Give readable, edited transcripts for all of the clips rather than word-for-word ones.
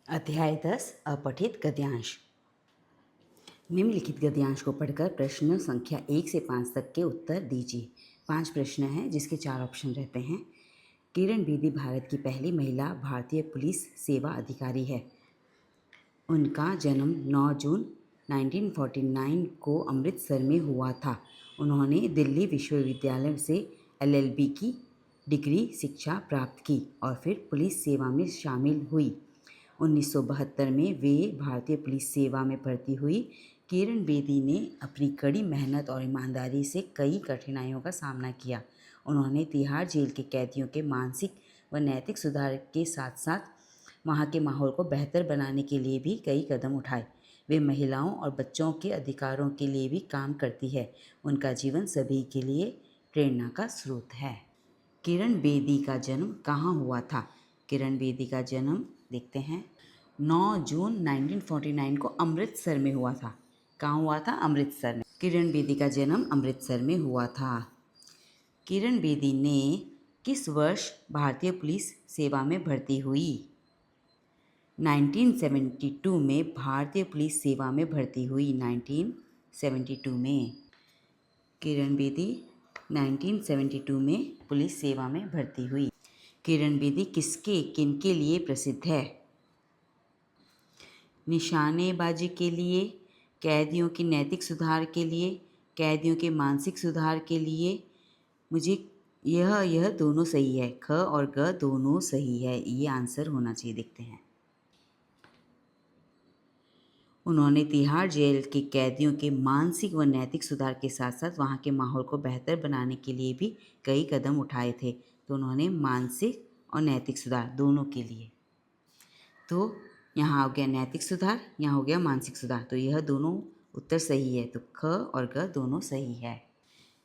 अध्याय 10 अपठित गद्यांश। निम्नलिखित गद्यांश को पढ़कर प्रश्न संख्या 1 से 5 तक के उत्तर दीजिए। 5 प्रश्न हैं जिसके 4 ऑप्शन रहते हैं। किरण बेदी भारत की पहली महिला भारतीय पुलिस सेवा अधिकारी है। उनका जन्म 9 जून 1949 को अमृतसर में हुआ था। उन्होंने दिल्ली विश्वविद्यालय से LLB की डिग्री शिक्षा प्राप्त की और फिर पुलिस सेवा में शामिल हुई। 1972 में वे भारतीय पुलिस सेवा में भर्ती हुई। किरण बेदी ने अपनी कड़ी मेहनत और ईमानदारी से कई कठिनाइयों का सामना किया। उन्होंने तिहाड़ जेल के कैदियों के मानसिक व नैतिक सुधार के साथ साथ वहाँ के माहौल को बेहतर बनाने के लिए भी कई कदम उठाए। वे महिलाओं और बच्चों के अधिकारों के लिए भी काम करती है। उनका जीवन सभी के लिए प्रेरणा का स्रोत है। किरण बेदी का जन्म कहाँ हुआ था? किरण बेदी का जन्म देखते हैं 9 जून 1949 को अमृतसर में हुआ था। कहाँ हुआ था? अमृतसर में। किरण बेदी का जन्म अमृतसर में हुआ था। किरण बेदी ने किस वर्ष भारतीय पुलिस सेवा में भर्ती हुई? 1972 में भारतीय पुलिस सेवा में भर्ती हुई। 1972 में किरण बेदी 1972 में पुलिस सेवा में भर्ती हुई। किरण बेदी किनके लिए प्रसिद्ध है? निशानेबाजी के लिए, कैदियों की नैतिक सुधार के लिए, कैदियों के मानसिक सुधार के लिए। मुझे यह दोनों सही है। ख और ग दोनों सही है। ये आंसर होना चाहिए। देखते हैं। उन्होंने तिहाड़ जेल के कैदियों के मानसिक व नैतिक सुधार के साथ साथ वहाँ के माहौल को बेहतर बनाने के लिए भी कई कदम उठाए थे। तो उन्होंने मानसिक और नैतिक सुधार दोनों के लिए। तो यहाँ हो गया नैतिक सुधार, यहाँ हो गया मानसिक सुधार। तो यह दोनों उत्तर सही है। तो ख और ग दोनों सही है।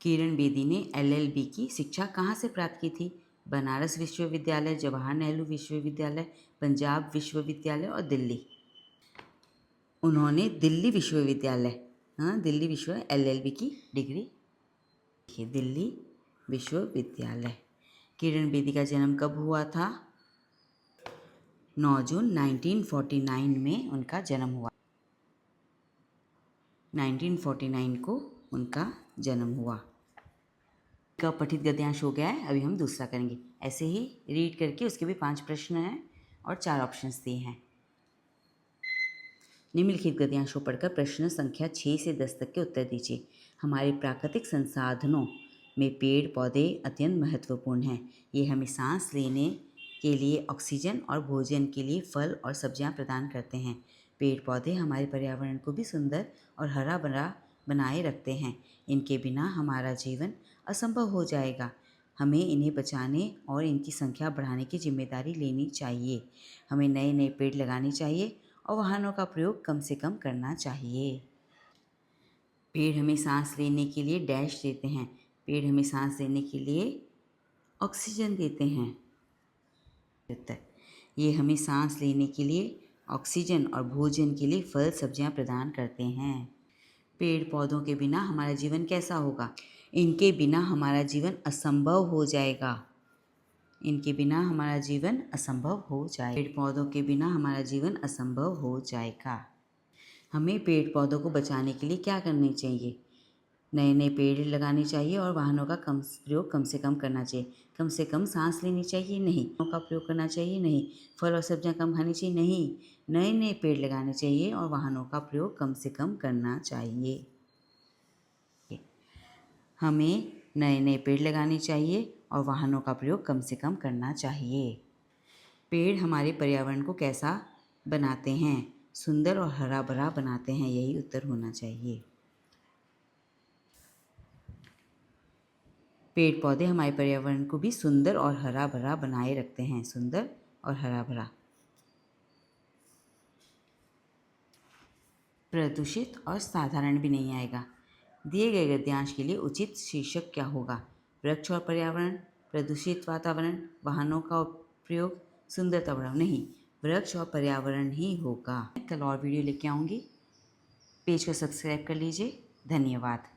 किरण बेदी ने LLB की शिक्षा कहाँ से प्राप्त की थी? बनारस विश्वविद्यालय, जवाहर नेहरू विश्वविद्यालय, पंजाब विश्वविद्यालय और दिल्ली। उन्होंने दिल्ली विश्वविद्यालय दिल्ली LLB की डिग्री दिल्ली विश्वविद्यालय। किरण बेदी का जन्म कब हुआ था? 9 जून 1949 में उनका जन्म हुआ। 1949 को उनका जन्म हुआ। का पठित गद्यांश हो गया है। अभी हम दूसरा करेंगे। ऐसे ही रीड करके उसके भी 5 प्रश्न हैं और 4 ऑप्शंस दिए हैं। निम्नलिखित गद्यांश को पढ़कर प्रश्न संख्या 6 से 10 तक के उत्तर दीजिए। हमारे प्राकृतिक संसाधनों में पेड़ पौधे अत्यंत महत्वपूर्ण हैं। ये हमें सांस लेने के लिए ऑक्सीजन और भोजन के लिए फल और सब्जियां प्रदान करते हैं। पेड़ पौधे हमारे पर्यावरण को भी सुंदर और हरा भरा बनाए रखते हैं। इनके बिना हमारा जीवन असंभव हो जाएगा। हमें इन्हें बचाने और इनकी संख्या बढ़ाने की जिम्मेदारी लेनी चाहिए। हमें नए नए पेड़ लगाने चाहिए और वाहनों का प्रयोग कम से कम करना चाहिए। पेड़ हमें सांस लेने के लिए डैश देते हैं। पेड़ हमें सांस लेने के लिए ऑक्सीजन देते हैं। ये हमें सांस लेने के लिए ऑक्सीजन और भोजन के लिए फल सब्जियां प्रदान करते हैं। पेड़ पौधों के बिना हमारा जीवन कैसा होगा? इनके बिना हमारा जीवन असंभव हो जाएगा। इनके बिना हमारा जीवन असंभव हो जाएगा। पेड़ पौधों के बिना हमारा जीवन असंभव हो जाएगा। हमें पेड़ पौधों को बचाने के लिए क्या करनी चाहिए? नए नए पेड़ लगाने चाहिए और वाहनों का प्रयोग कम से कम करना चाहिए। कम से कम सांस लेनी चाहिए? नहीं। का प्रयोग करना चाहिए? नहीं। फल और सब्जियां कम खानी चाहिए? नहीं। नए नए पेड़ लगाने चाहिए और वाहनों का प्रयोग कम से कम करना चाहिए। हमें नए नए पेड़ लगाने चाहिए और वाहनों का प्रयोग कम से कम करना चाहिए। पेड़ हमारे पर्यावरण को कैसा बनाते हैं? सुंदर और हरा भरा बनाते हैं। यही उत्तर होना चाहिए। पेड़ पौधे हमारे पर्यावरण को भी सुंदर और हरा भरा बनाए रखते हैं। सुंदर और हरा भरा। प्रदूषित और साधारण भी नहीं आएगा। दिए गए गद्यांश के लिए उचित शीर्षक क्या होगा? वृक्ष और पर्यावरण, प्रदूषित वातावरण, वाहनों का प्रयोग, सुंदरता बढ़ाओ। नहीं, वृक्ष और पर्यावरण ही होगा। कल और वीडियो लेके आऊँगी। पेज को सब्सक्राइब कर लीजिए। धन्यवाद।